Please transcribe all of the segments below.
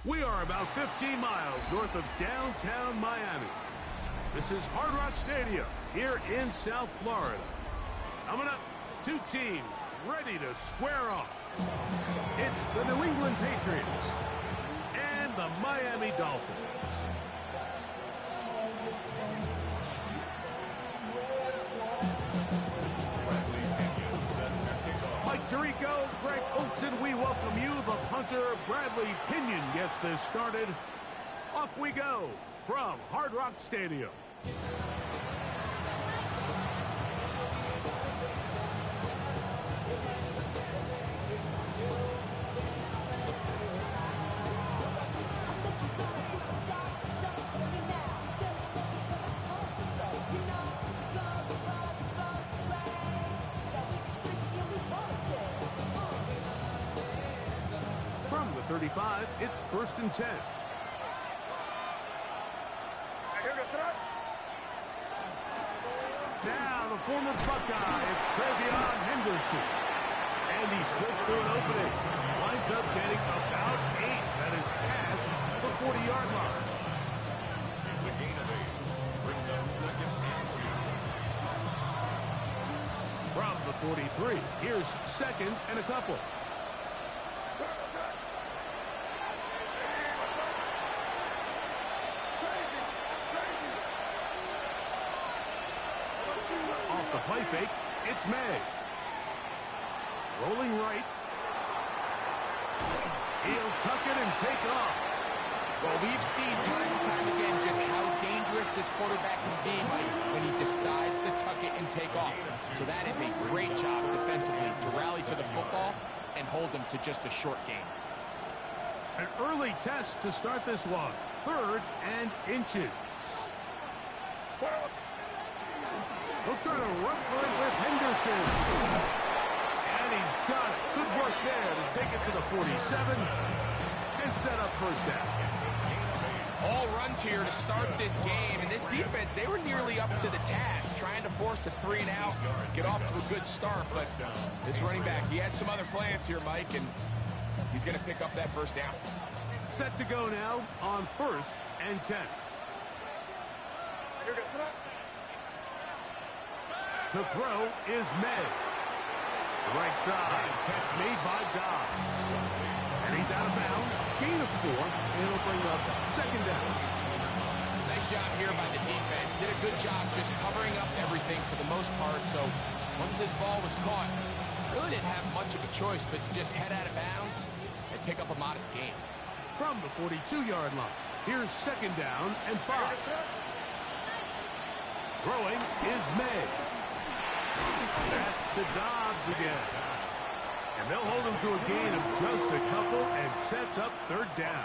We are about 15 miles north of downtown Miami. This is Hard Rock Stadium here in South Florida. Coming up, two teams ready to square off. It's the New England Patriots and the Miami Dolphins. Mike Tirico, Greg Olson, we welcome you. The punter, Bradley Pinion, gets this started. Off we go from Hard Rock Stadium. From the 35, it's 1st and 10. Now the former Buckeye, it's Travion Henderson. And he slips through an opening. Winds up getting about 8. That is past the 40-yard line. It's a gain of 8. Brings up 2nd and 2. From the 43, here's 2nd and a couple. Off the play fake, it's May. Rolling right. He'll tuck it and take off. Well, we've seen time and time again just how dangerous this quarterback can be when he decides to tuck it and take off. So that is a great job defensively to rally to the football and hold him to just a short game. An early test to start this one. 3rd and inches. He'll try to run for it with Henderson. And he's got good work there to take it to the 47 and set up 1st down. All runs here to start this game. And this defense, they were nearly up to the task, trying to force a 3-and-out, get off to a good start. But this running back, he had some other plans here, Mike, and he's going to pick up that 1st down. Set to go now on 1st and 10. To throw is May. Right side, catch made by Dobbs. And he's out of bounds. Gain of 4, and it'll bring up 2nd down. Nice job here by the defense. Did a good job just covering up everything for the most part. So once this ball was caught, really didn't have much of a choice but to just head out of bounds and pick up a modest gain. From the 42-yard line, here's 2nd down and 5. Throwing is May. That's to Dobbs again. And they'll hold him to a gain of just a couple and sets up 3rd down.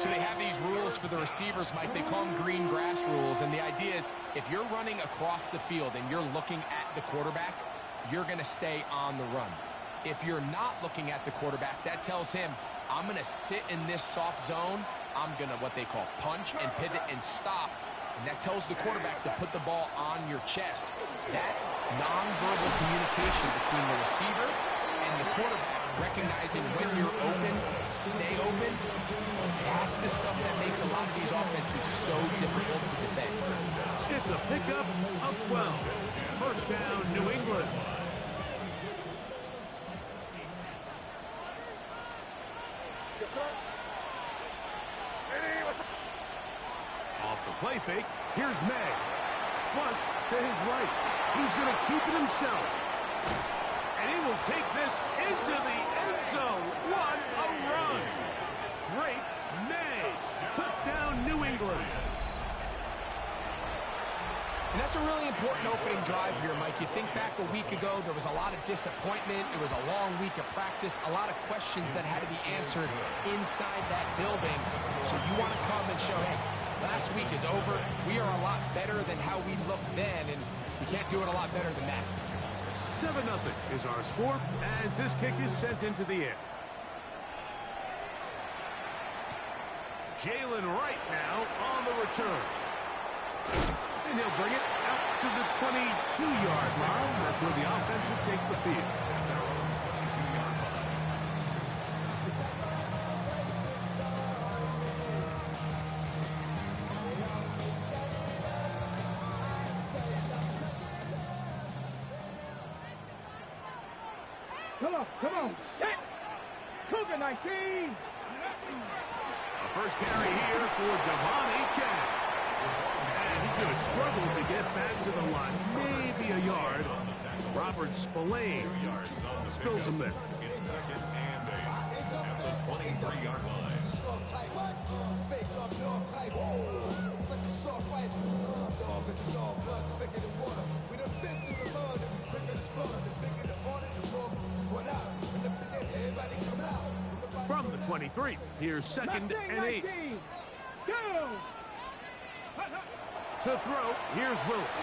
So they have these rules for the receivers, Mike. They call them green grass rules. And the idea is if you're running across the field and you're looking at the quarterback, you're going to stay on the run. If you're not looking at the quarterback, that tells him, I'm going to sit in this soft zone. I'm going to what they call punch and pivot and stop. And that tells the quarterback to put the ball on your chest. That nonverbal communication between the receiver and the quarterback, recognizing when you're open, stay open, that's the stuff that makes a lot of these offenses so difficult to defend. It's a pickup of 12. 1st down, New England. Off the play fake, here's May. Flush to his right. He's going to keep it himself. And he will take this into the end zone. What a run. Drake May. Touchdown, New England. And that's a really important opening drive here, Mike. You think back a week ago, there was a lot of disappointment. It was a long week of practice, a lot of questions that had to be answered inside that building. So you want to come and show, hey, last week is over. We are a lot better than how we looked then, and we can't do it a lot better than that. 7-0 is our score as this kick is sent into the air. Jalen Wright now on the return. And he'll bring it out to the 22-yard line. That's where the offense will take the field. Come on. Set. Cougar 19. A first carry here for Devon Achane. And he's going to struggle to get back to the line. Maybe a yard. Robert Spillane spills him there. It's second and 8 at the 23-yard line. From the 23, here's second and 8. Go. To throw, here's Willis.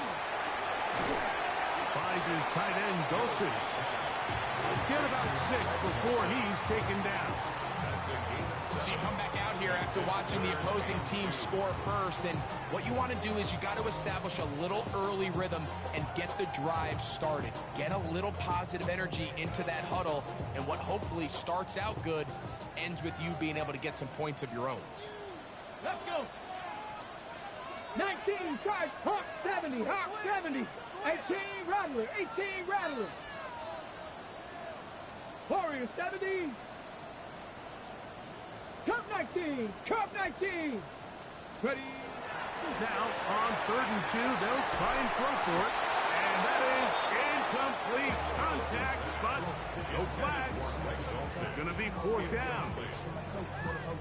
Finds his tight end, Dolphins. Get about 6 before he's taken down. So you come back out here after watching the opposing team score first, and what you want to do is you got to establish a little early rhythm and get the drive started. Get a little positive energy into that huddle, and what hopefully starts out good ends with you being able to get some points of your own. Let's go. 19 charge, Hawk 70, Hawk 70. 18 Rattler, 18 Rattler. Warrior 70. Cup 19, Cup 19. Ready. Now on 3rd and 2, they'll try and throw for it. And that is incomplete contact, but no flags. It's going to be 4th down.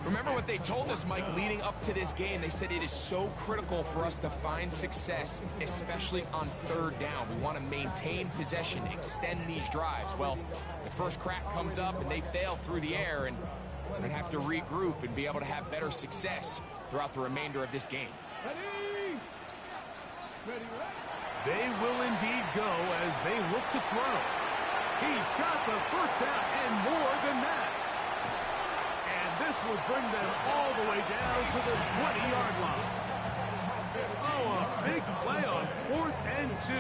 Remember what they told us, Mike, leading up to this game. They said it is so critical for us to find success, especially on 3rd down. We want to maintain possession, extend these drives. Well, the first crack comes up and they fail through the air, and we're going to have to regroup and be able to have better success throughout the remainder of this game. Ready. Ready, ready. They will indeed go as they look to throw. He's got the first down and more than that. And this will bring them all the way down to the 20-yard line. Oh, a big play on 4th and 2.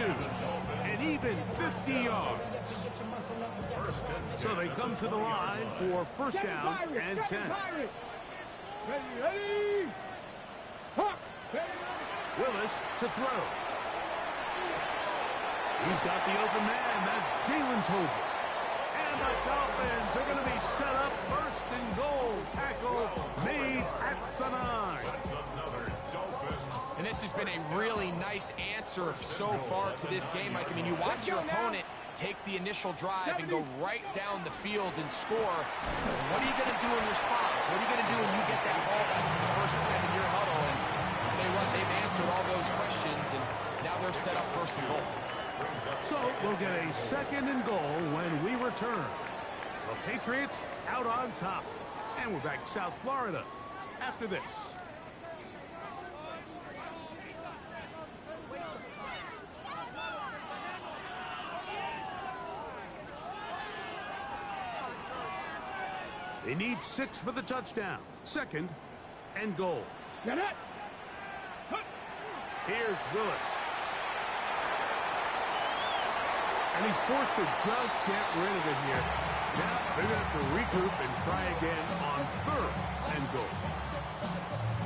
And even 50 yards. So they come to the line for first down and 10. Ready, ready. Hawk. Willis to throw. He's got the open man. That's Jalen Tobin. And the Dolphins are going to be set up 1st and goal. Tackle made at the 9. And this has been a really nice answer so far to this game, Mike. I mean, you watch your opponent take the initial drive and go right down the field and score. What are you going to do in response? What are you going to do when you get that ball back for the first time in your huddle? And I'll tell you what, they've answered all those questions, and now they're set up 1st and goal. So we'll get a 2nd and goal when we return. The Patriots out on top. And we're back to South Florida after this. They need 6 for the touchdown. 2nd and goal. Get it. Here's Willis. And he's forced to just get rid of it here. Now they're going to have to regroup and try again on 3rd and goal.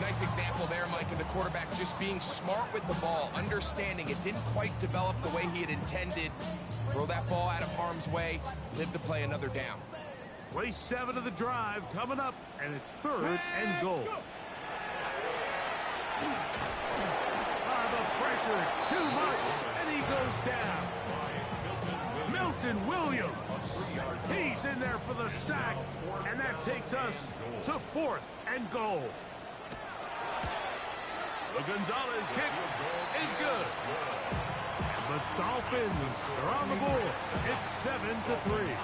Nice example there, Mike, of the quarterback just being smart with the ball, understanding it didn't quite develop the way he had intended. Throw that ball out of harm's way, live to play another down. Play 7 of the drive coming up, and it's 3rd and goal. The pressure too much, and he goes down. Milton Williams. He's in there for the sack, and that takes us to 4th and goal. The Gonzalez kick is good. The Dolphins are on the board. It's 7-3.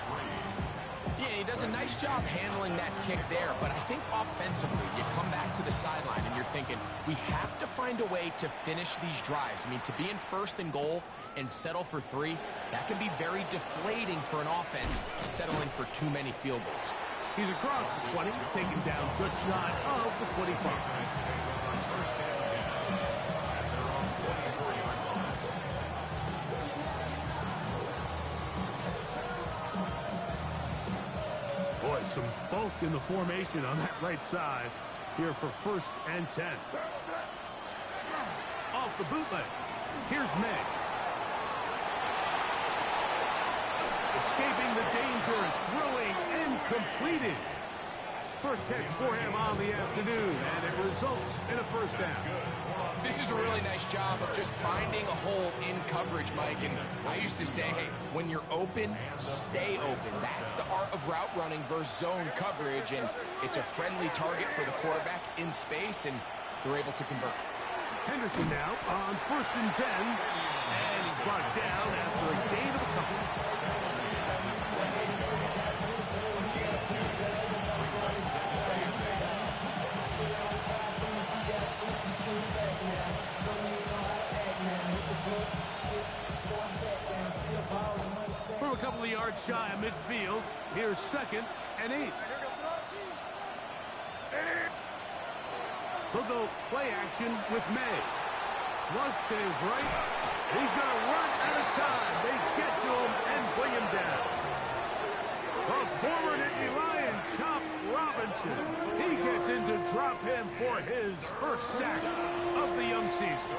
Yeah, he does a nice job handling that kick there, but I think offensively, you come back to the sideline and you're thinking, we have to find a way to finish these drives. I mean, to be in 1st and goal and settle for 3, that can be very deflating for an offense settling for too many field goals. He's across the 20, taken down just shy of the 25. Boy, some bulk in the formation on that right side here for 1st and 10. Off the bootleg. Here's May. escaping the danger, throwing and completing. First catch for him on the afternoon, and it results in a first down. This is a really nice job of just finding a hole in coverage, Mike. And I used to say, hey, when you're open, stay open. That's the art of route running versus zone coverage, and it's a friendly target for the quarterback in space, and they're able to convert. Henderson now on 1st and 10, and he's brought down after a gain of a couple. From a couple of yards shy of midfield, here's 2nd and 8. He'll go play action with May. Flush to his right. He's going to run out of time. They get to him and bring him down. The former Nittany Lion, Chop Robinson. He gets in to drop him for his first sack of the young season.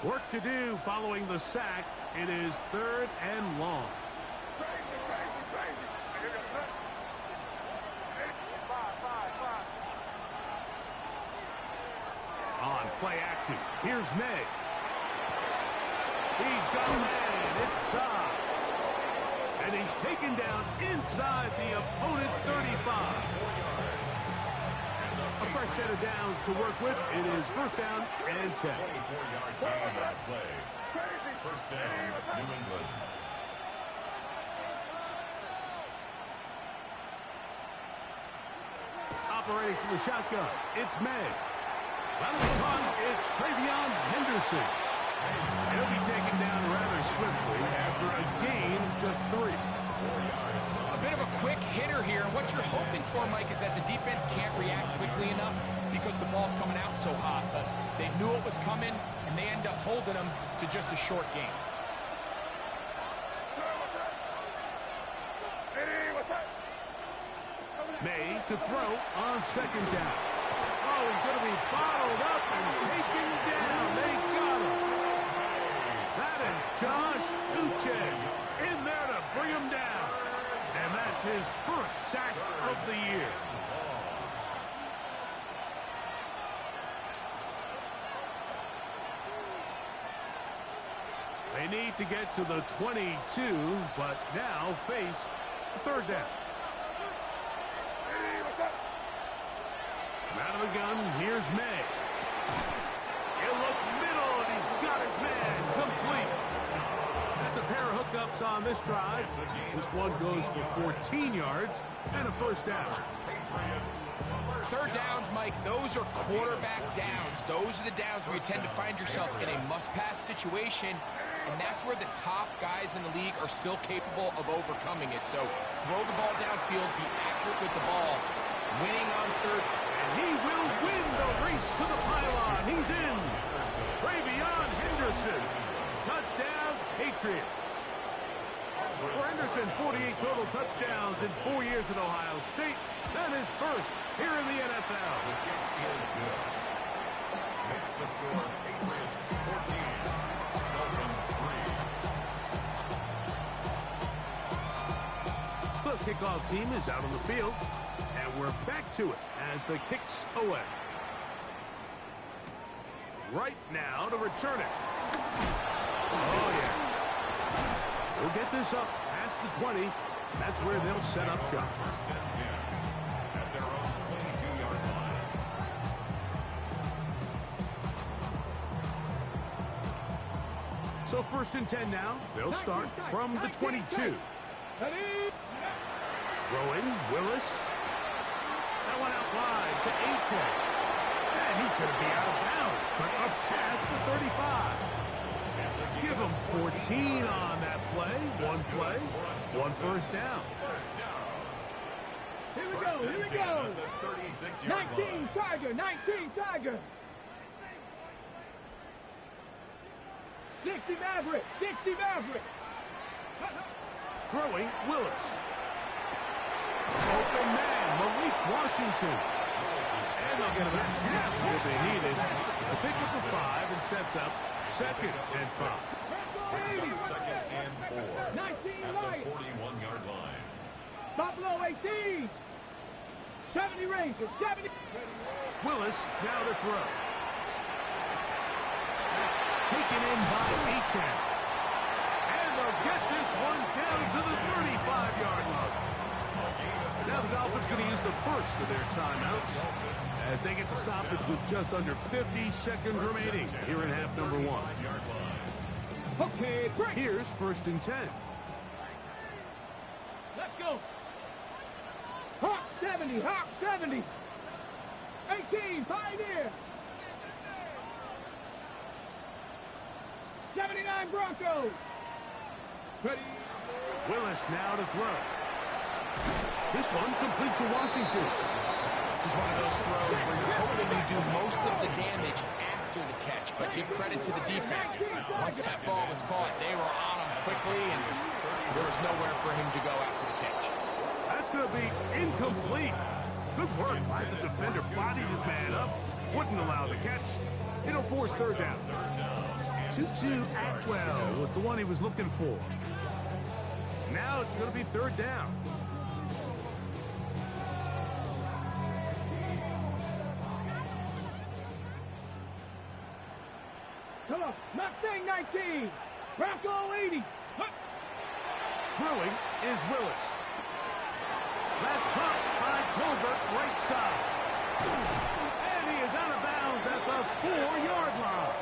Work to do following the sack. It is 3rd and long. On play action, here's May. He's got a man. It's Dobbs. And he's taken down inside the opponent's 35. A fresh set of downs to work with. It is 1st down and 10. 24-yard gain on that play. First down, New England. Operating from the shotgun, it's May. Out of the punt, it's Travion Henderson. He'll be taken down rather swiftly after a gain of just 3. A bit of a quick hitter here. What you're hoping for, Mike, is that the defense can't react quickly enough because the ball's coming out so hot. But they knew it was coming, and they end up holding them to just a short gain. May to throw on 2nd down. Oh, he's going to be bottled up and taken down. They got him. That is Josh Uche in there to bring him down. And that's his first sack of the year. They need to get to the 22, but now face 3rd down. Out of the gun, here's May. He'll look middle, and he's got his man complete. That's a pair of hookups on this drive. This one goes for 14 yards and a first down. 3rd downs, Mike, those are quarterback downs. Those are the downs where you tend to find yourself in a must-pass situation, and that's where the top guys in the league are still capable of overcoming it. So throw the ball downfield, be accurate with the ball, winning on 3rd. And he will win the race to the pylon. He's in. Travion Henderson. Touchdown, Patriots. For Henderson, 48 total touchdowns in 4 years at Ohio State. That is first here in the NFL. Makes the score Patriots 14, Dolphins 3. The kickoff team is out on the field. And we're back to it as the kick's away. Right now to return it. Oh, yeah. We'll get this up past the 20. That's where they'll set up shop. 1st and 10 at their own 22-yard line. So 1st and 10 now. They'll start from the 22. Throwing, Willis. That one out wide to Achane. And he's going to be out of bounds, but up past the 35. Give him 14 on that play. One play, one first down. Here we go, here we go. 19 Tiger, 19 Tiger. 60 Maverick, 60 Maverick. Throwing, Willis. Open man, Malik Washington. And And they'll get it back. Yeah, if they need it. It's a pickup of 5 and sets up 2nd and 5. Second and 4 19 at the 41-yard line. Buffalo 18. 70 Rangers. 70. Willis now to throw. Taken in by Achan. And they'll get this one down to the 35-yard line. Now the Dolphins going to use the first of their timeouts as they get the stoppage with just under 50 seconds remaining here in half number 1. Okay, break. Here's 1st and 10. Let's go. Hawk 70. Hawk 70. 18. Pioneer. 79 Broncos. Ready. Willis now to throw. This one complete to Washington. This is one of those throws where you're hoping you do most of the damage after the catch, but give credit to the defense. Once that ball was caught, they were on him quickly, and there was nowhere for him to go after the catch. That's going to be incomplete. Good work by the defender. Bodied his man up. Wouldn't allow the catch. It'll force 3rd down. Tutu Atwell was the one he was looking for. Now it's going to be 3rd down. Come on. Mustang 19. Bronco 80. Throwing is Willis. That's caught by Tolbert, right side. And he is out of bounds at the 4-yard line.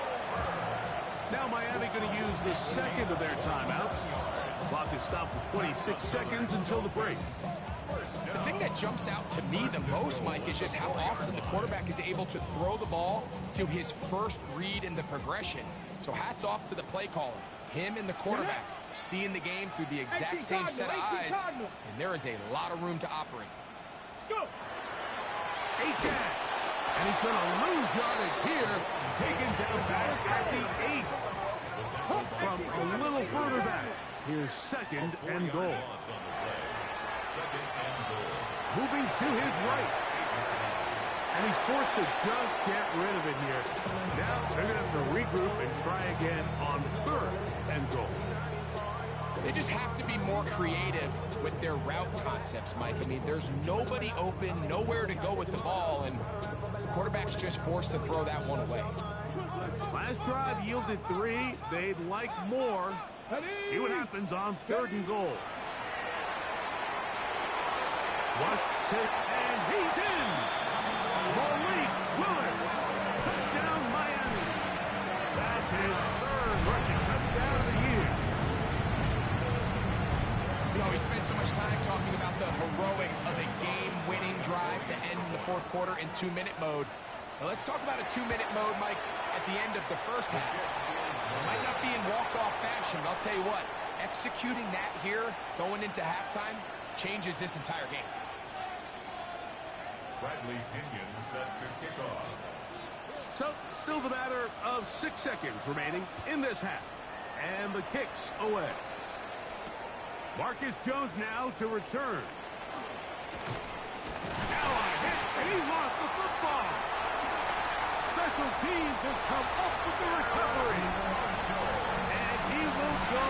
Now Miami going to use the 2nd of their timeouts. Clock is stopped for 26 seconds until the break. The thing that jumps out to me the most, Mike, is just how often the quarterback is able to throw the ball to his first read in the progression. So hats off to the play caller. Him and the quarterback seeing the game through the exact same set of eyes, and there is a lot of room to operate. Let's go. Achan. And he's going to lose yardage here. Taken down back at the 8. From a little further back. Here's 2nd and goal. Second and goal. Moving to his right. And he's forced to just get rid of it here. Now they're going to have to regroup and try again on 3rd and goal. They just have to be more creative with their route concepts, Mike. I mean, there's nobody open, nowhere to go with the ball, and the quarterback's just forced to throw that one away. Last drive yielded 3. They'd like more. See what happens on 3rd and goal. Flush to, and he's in. Malik Willis. Touchdown Miami. That's his 3rd rushing touchdown of the year. You know, we spent so much time talking about the heroics of a game-winning drive to end in the 4th quarter in 2-minute mode. Now let's talk about a 2-minute mode, Mike, at the end of the 1st half. It might not be in walk-off fashion, but I'll tell you what, executing that here, going into halftime, changes this entire game. Bradley Pinion set to kick off. So, still the matter of 6 seconds remaining in this half. And the kick's away. Marcus Jones now to return. Now a hit, and he lost the football. Special teams has come up with the recovery. And he will go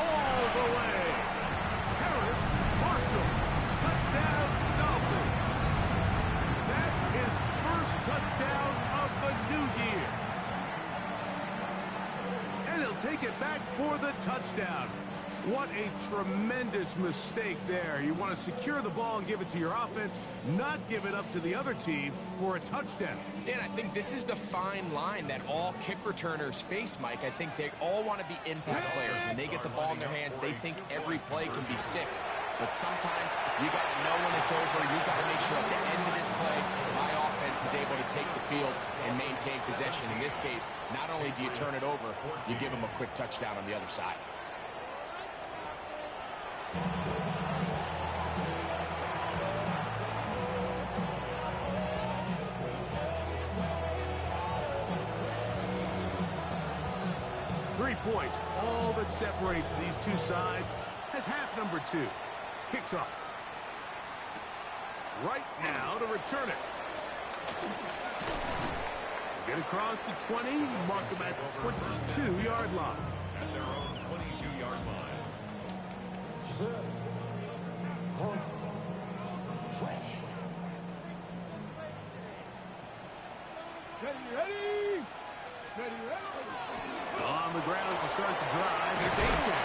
all the way. Harris Marshall, touchdown Dolphins. That is first touchdown of the new year. And he'll take it back for the touchdown. What a tremendous mistake there. You want to secure the ball and give it to your offense, not give it up to the other team for a touchdown. And I think this is the fine line that all kick returners face, Mike. I think they all want to be impact players. When they get the ball in their hands, they think every play can be 6. But sometimes you got to know when it's over. You got to make sure at the end of this play, my offense is able to take the field and maintain possession. In this case, not only do you turn it over, you give them a quick touchdown on the other side. 3 points, all that separates these two sides, as half number 2 kicks off. Right now to return it. Get across the 20, mark them at the 22-yard line. At their own 22-yard line. Ready? On the ground to start the drive, it's Achan.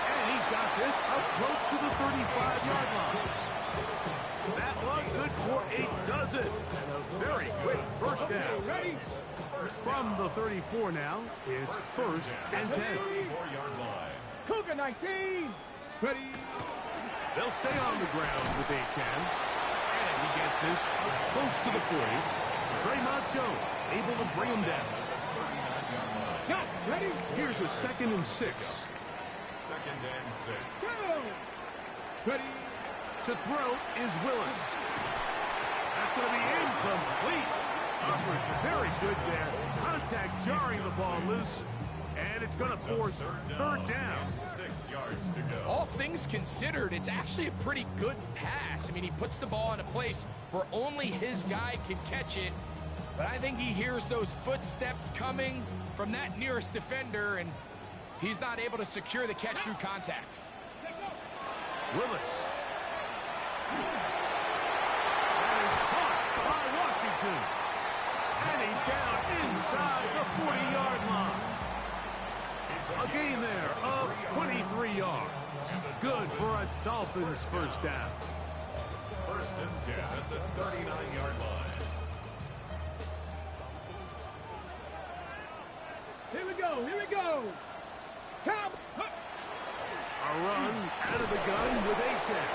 And he's got this up close to the 35-yard line. That one good for a dozen. And a very quick first down. Ready? From the 34 now, it's first and 10. 34-yard line. Cougar 19. Ready? They'll stay on the ground with Achan. And he gets this up close to the 40. Draymond Jones able to bring him down. Got ready? Here's a 2nd and 6. Second and 6. Go. Ready? To throw is Willis. That's going to be incomplete. Coverage very good there. Contact jarring the ball loose. And it's going to force third down. 6 yards to go. All things considered, it's actually a pretty good pass. I mean, he puts the ball in a place where only his guy can catch it. But I think he hears those footsteps coming from that nearest defender, and he's not able to secure the catch through contact. Willis. That is caught by Washington. And he's down inside the 40-yard line. A gain there of 23 yards. Good for a Dolphins first down. First and 10 at the 39-yard line. Here we go. Come. A run out of the gun with Achan.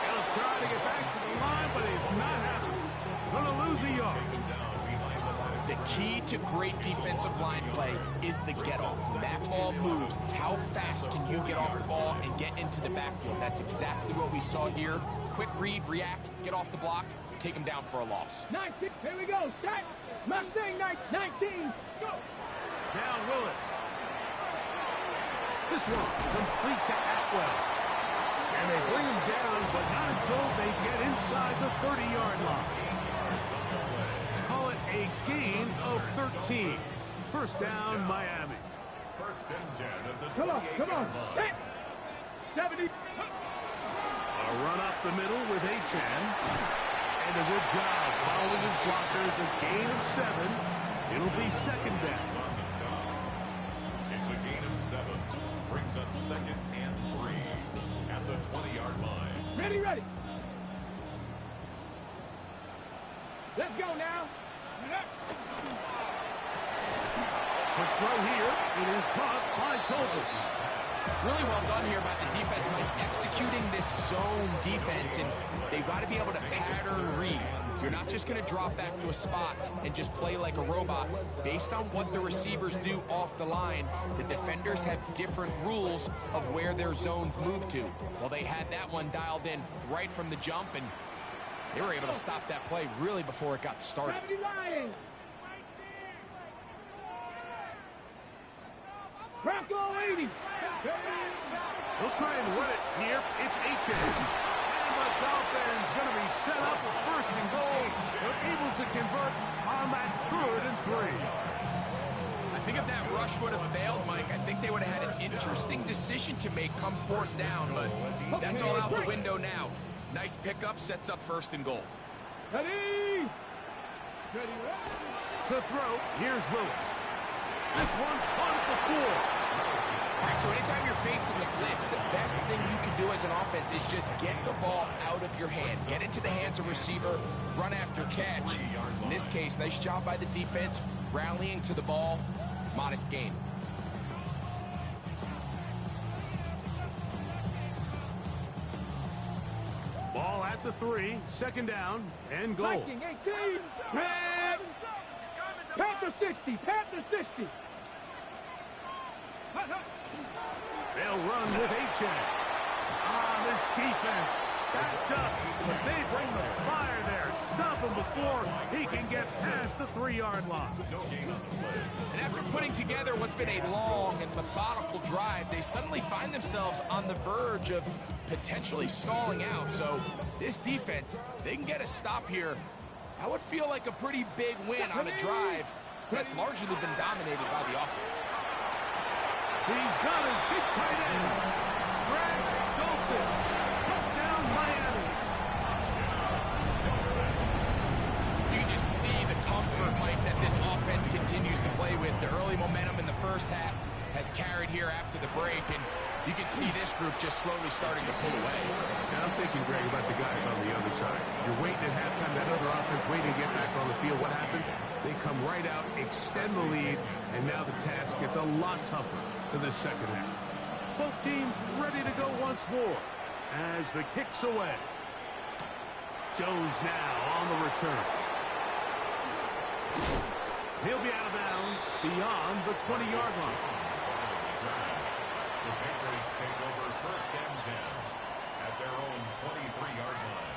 He'll try to get back to the line, but he's not happy. Gonna lose a yard. The key to great defensive line play is the get-off. When that ball moves, how fast can you get off the ball and get into the backfield? That's exactly what we saw here. Quick read, react, get off the block, take him down for a loss. 19. Here we go. Shot. Mustang 19. Go. Down Willis. This one complete to Atwell. And they bring him down, but not until they get inside the 30-yard line. Call it a gain of 13. First down, Miami. First and 10 at the Come on. 28-yard line. 70. A run up the middle with Achan. And a good job following his blockers. A gain of 7. It'll be second down. On the stop. It's a gain of 7. Brings up second and 3 at the 20-yard line. Ready. Let's go now. Quick throw here. It is caught by Tolbert. Really well done here by the defense by executing this zone defense, and they've got to be able to pattern read. You're not just going to drop back to a spot and just play like a robot. Based on what the receivers do off the line, the defenders have different rules of where their zones move to. Well, they had that one dialed in right from the jump, and they were able to stop that play really before it got started. 70 Lions. Bronco 80. He'll try and run it here. It's Achan. And the Dolphins going to be set up with first and goal. They're able to convert on that 3rd and 3. I think if that rush would have failed, Mike, I think they would have had an interesting decision to make come 4th down, but that's all out the window now. Nice pickup, sets up first and goal. Ready. To throw, here's Willis. This one caught at the 4. All right, so anytime you're facing the blitz, the best thing you can do as an offense is just get the ball out of your hands. Get into the hands of receiver, run after catch. In this case, nice job by the defense, rallying to the ball, modest gain. Ball at the 3, second down, and goal. Viking 18. Panther 60. They'll run with Achan. This defense backed up, but they bring the fire there. Stop him before he can get past the 3-yard line. No gain on the play. And after putting together what's been a long and methodical drive, they suddenly find themselves on the verge of potentially stalling out. So this defense, they can get a stop here That would feel like a pretty big win on a drive that's largely been dominated by the offense. He's got his big tight end. Greg Dolphins. Touchdown, Miami. You can just see the comfort, Mike, that this offense continues to play with. The early momentum in the first half has carried here after the break, and you can see this group just slowly starting to pull away. And I'm thinking, Greg, about the guys on the other side. You're waiting at halftime, that other offense waiting to get back on the field. What happens? They come right out, extend the lead, and now the task gets a lot tougher for this second half. Both teams ready to go once more as the kick's away. Jones now on the return. He'll be out of bounds beyond the 20-yard line. The Patriots take over first and 10 at their own 23-yard line.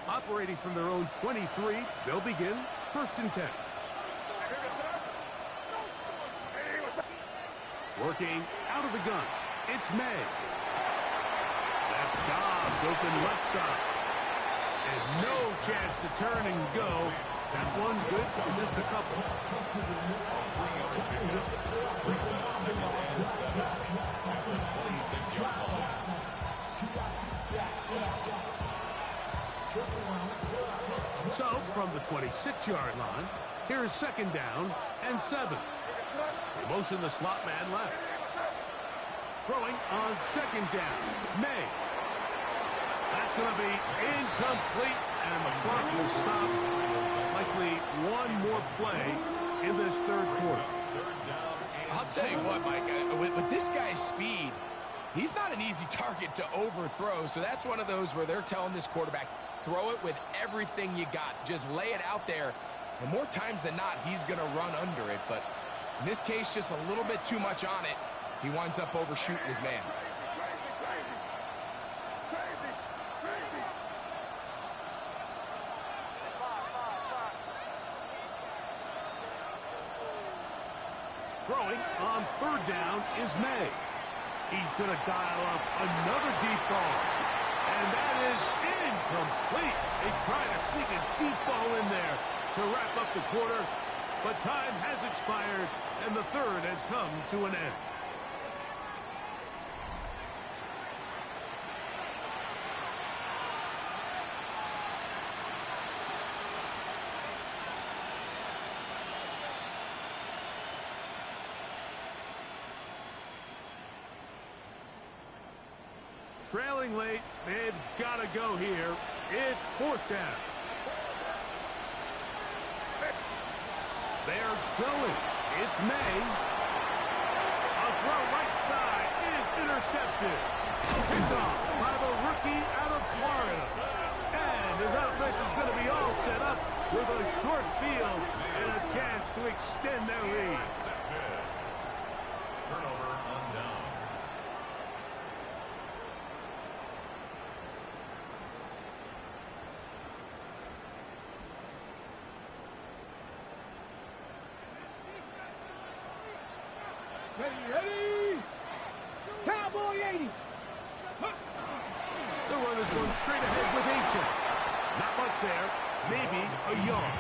Operating from their own 23, they'll begin first and 10. Working out of the gun, it's May. That's Dobbs open left side. And no chance to turn and go. That one's good for just a couple. So, from the 26-yard line, here's second down and 7. They motion the slot man left. Throwing on second down, May. That's going to be incomplete, and the clock will stop. Likely one more play in this third quarter. I'll tell you what, Mike, with this guy's speed, he's not an easy target to overthrow, so that's one of those where they're telling this quarterback, throw it with everything you got. Just lay it out there, and more times than not, he's going to run under it, but in this case, just a little bit too much on it. He winds up overshooting his man. Throwing on third down is May. He's going to dial up another deep ball. And that is incomplete. They try to sneak a deep ball in there to wrap up the quarter. But time has expired, and the third has come to an end. Trailing late, they've got to go here. It's fourth down. They're going. It's May. A throw right side is intercepted. Picked off by the rookie out of Florida. And his offense is going to be all set up with a short field and a chance to extend their lead. Turnover on downs. Ready! Cowboy 80! The runner's going straight ahead with Ancient. Not much there. Maybe a yard.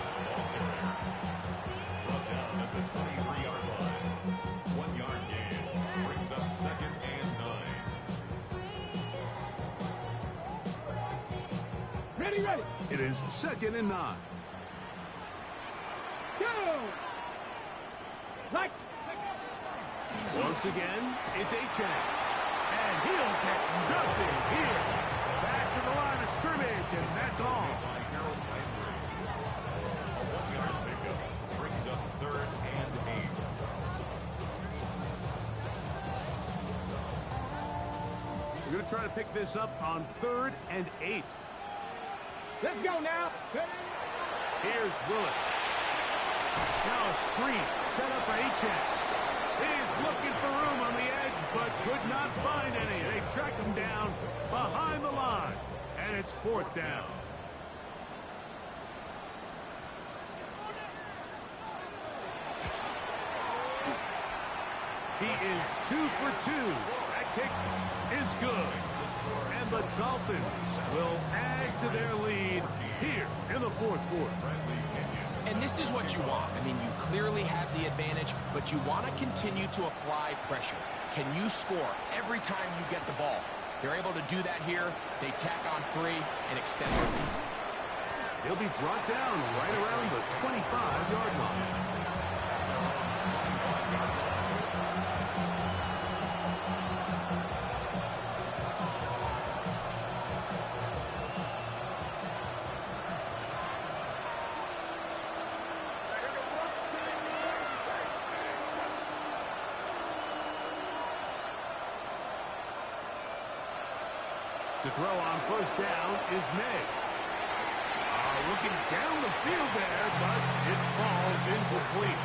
Brought down at the 23-yard line. 1 yard gain brings up second and 9. Ready, ready! It is second and 9. Go! Lights! Once again, it's Achane. And he'll get nothing here. Back to the line of scrimmage, and that's all. By Harold Landry. A 1 yard pickup brings up third and 8. We're going to try to pick this up on third and 8. Let's go now! Here's Willis. Now a screen set up for Achane. He's looking for room on the edge, but could not find any. They track him down behind the line, and it's fourth down. He is 2 for 2. That kick is good. And the Dolphins will add to their lead here in the fourth quarter. And this is what you want. I mean, you clearly have the advantage, but you want to continue to apply pressure. Can you score every time you get the ball? They're able to do that here. They tack on 3 and extend their lead. He'll be brought down right around the 25-yard line. To throw on first down is May. Looking down the field there, but it falls incomplete.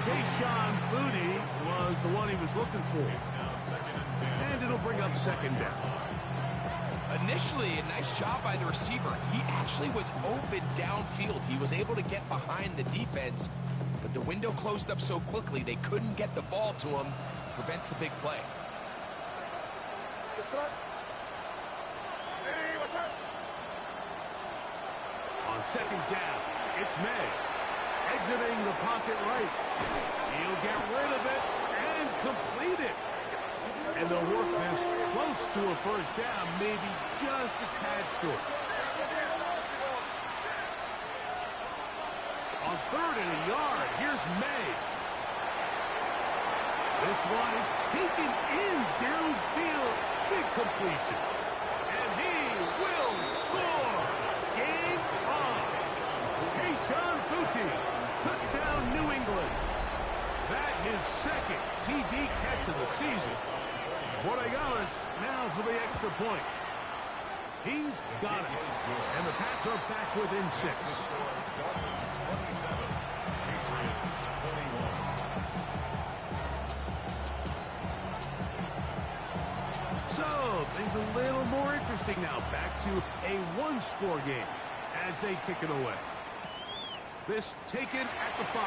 Keyshawn Booty was the one he was looking for. And it'll bring up second down. Initially, a nice job by the receiver. He actually was open downfield. He was able to get behind the defense, but the window closed up so quickly they couldn't get the ball to him. Prevents the big play. On second down, it's May. Exiting the pocket right. He'll get rid of it and complete it. And they'll work this close to a first down, maybe just a tad short. On 3rd and a yard, here's May. This one is taken in downfield. Big completion. And he will score. Game on. Keyshawn Booty. Touchdown, New England. That his second TD catch of the season. Borregales now for the extra point. He's got it. And the Pats are back within 6. So, things a little more interesting now. Back to a one-score game as they kick it away. This taken at the 5.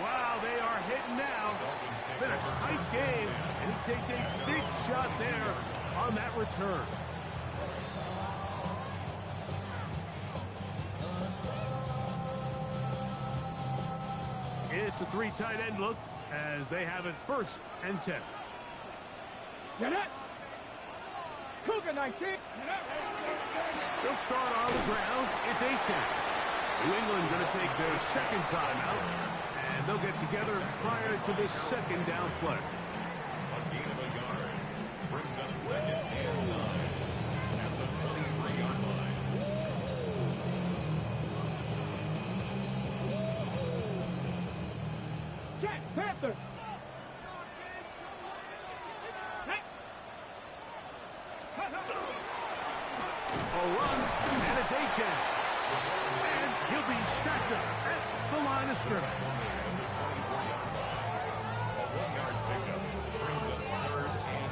Wow, they are hitting now. Been a tight game, and he takes a big shot there on that return. It's a 3 tight end look as they have it 1st and 10. Get it. Cougar 19. They'll start on the ground. It's 8-10. New England going to take their second timeout, and they'll get together prior to this second down play. A gain of a yard brings up 2nd and 9 at the 23-yard line. Jack Panther. A run, and it's H.N. And he'll be stacked up at the line of scrimmage. A 1-yard pickup brings up 3rd and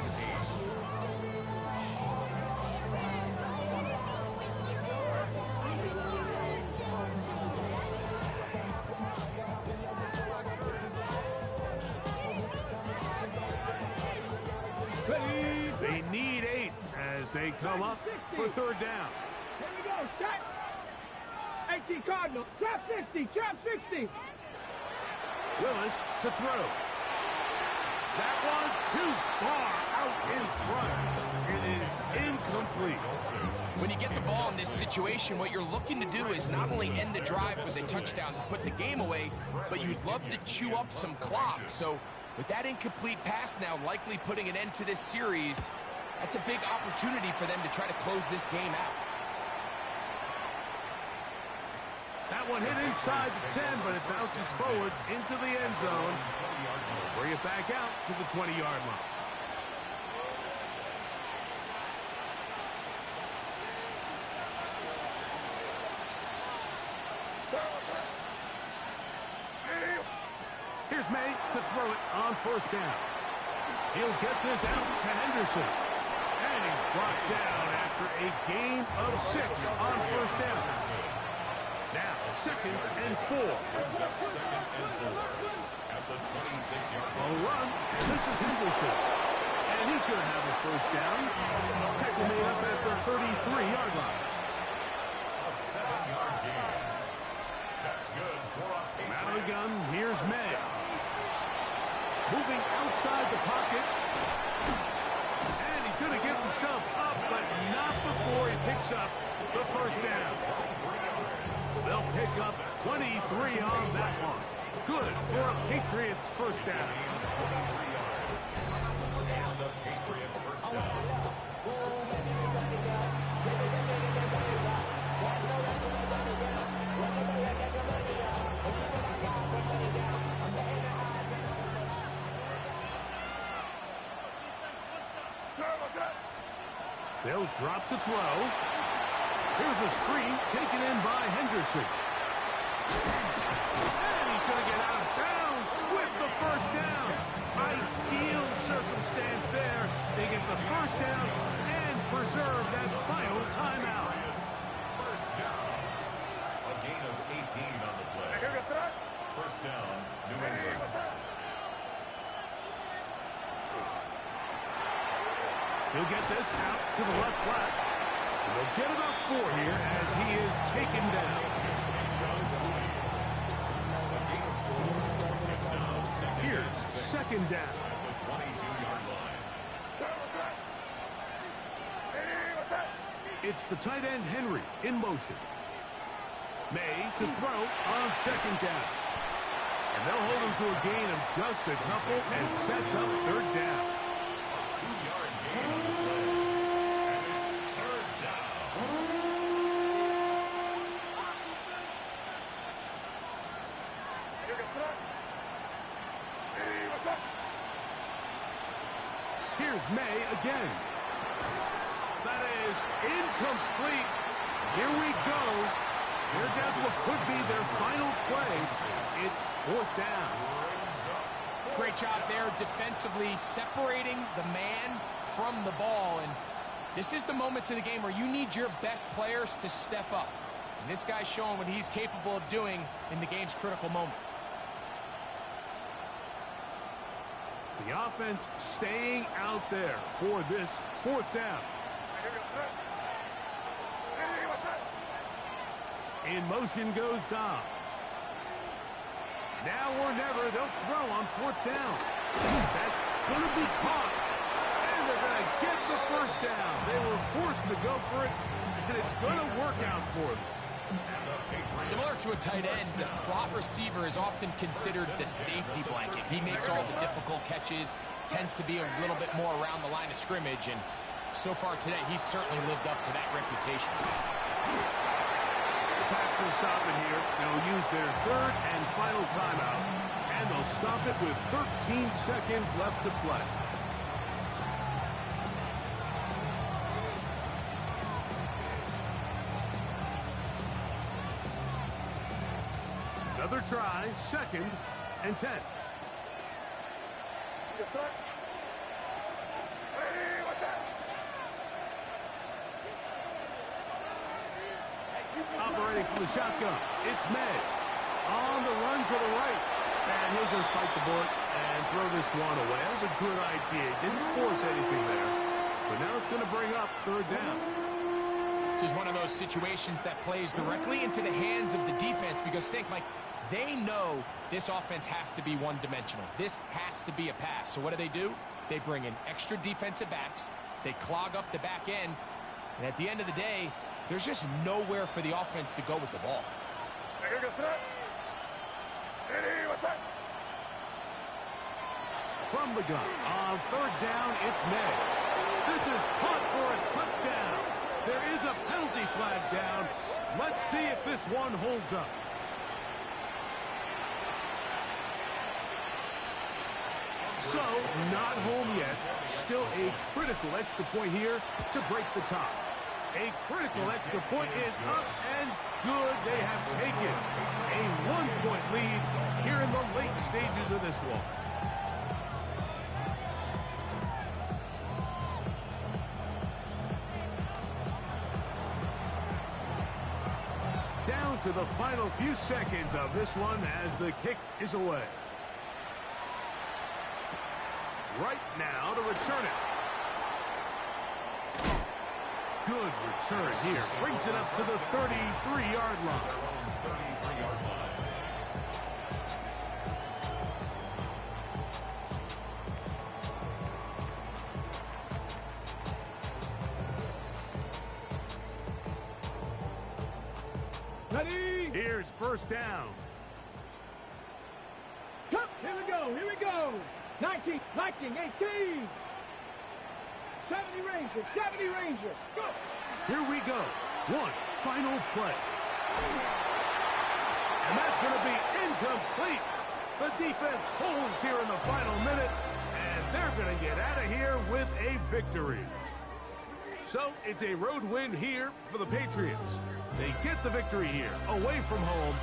8. They need 8 as they come up for 3rd down. Here we go. Set. 18 Cardinal. Trap 60. Trap 60. Willis to throw. That one too far out in front. It is incomplete. When you get the ball in this situation, what you're looking to do is not only end the drive with a touchdown to put the game away, but you'd love to chew up some clock. So with that incomplete pass now likely putting an end to this series, that's a big opportunity for them to try to close this game out. That one hit inside the 10, but it bounces forward into the end zone. Bring it back out to the 20-yard line. Here's May to throw it on 1st down. He'll get this out to Henderson. And he's brought down after a gain of 6 on 1st down. Now, 2nd and 4. brings up 2nd and 4 at the 26-yard A line. run, and this is Henderson. And he's going to have a first down. Tackle made up at the 33-yard line. A 7-yard gain. That's good for a Patriots. Out of the gun, here's May. Moving outside the pocket. And he's going to get himself up, but not before he picks up the first down. They'll pick up 23 on that one. Good for a Patriots first down. And the Patriot first down. They'll drop to throw. Here's a screen taken in by Henderson. And he's going to get out of bounds with the first down. Ideal circumstance there. They get the first down and preserve that final timeout. First down. A gain of 18 on the play. First down, New England. He'll get this out to the left flat. They'll get about 4 here as he is taken down. Here's second down. The 22-yard line. It's the tight end Henry in motion. May to throw on second down. And they'll hold him to a gain of just a couple and sets up third down. 2-yard gain on the play. And it's third down. Here's May again. That is incomplete. Here we go. They're down to what could be their final play. It's fourth down. Great job there defensively, separating the man from the ball. And this is the moments of the game where you need your best players to step up. And this guy's showing what he's capable of doing in the game's critical moment. The offense staying out there for this fourth down. In motion goes Dobbs. Now or never, they'll throw on fourth down. That's going to be caught. And they're going to get the first down. They were forced to go for it, and it's going to work out for them. Similar to a tight end, the slot receiver is often considered the safety blanket. He makes all the difficult catches, tends to be a little bit more around the line of scrimmage, and so far today, he's certainly lived up to that reputation. The pass will stop it here. They'll use their third and final timeout, and they'll stop it with 13 seconds left to play. Another try, second and 10. Operating from the shotgun, it's May. On the run to the right. And he'll just bite the bullet and throw this one away. That was a good idea. Didn't force anything there. But now it's going to bring up third down. This is one of those situations that plays directly into the hands of the defense because think, Mike, they know this offense has to be one-dimensional. This has to be a pass. So what do? They bring in extra defensive backs. They clog up the back end. And at the end of the day, there's just nowhere for the offense to go with the ball. From the gun, on third down, it's May. This is caught for a touchdown. There is a penalty flag down. Let's see if this one holds up. So, not home yet. Still a critical extra point here to break the tie. A critical extra point is up and good. They have taken a 1-point lead here in the late stages of this one. Down to the final few seconds of this one as the kick is away. Right now to return it. Good return here. Brings it up to the 33-yard line. 33-yard line. Ready? Here's first down. Come, here we go, here we go. 19, 18. 70 Rangers, 70 Rangers. Go. Here we go. One final play. And that's going to be incomplete. The defense holds here in the final minute, and they're going to get out of here with a victory. So it's a road win here for the Patriots. They get the victory here away from home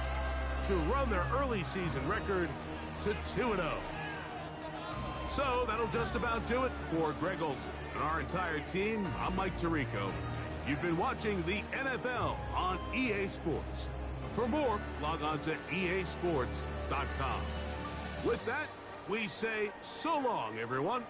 to run their early season record to 2-0. So that'll just about do it for Greg Olsen and our entire team. I'm Mike Tirico. You've been watching the NFL on EA Sports. For more, log on to easports.com. With that, we say so long, everyone.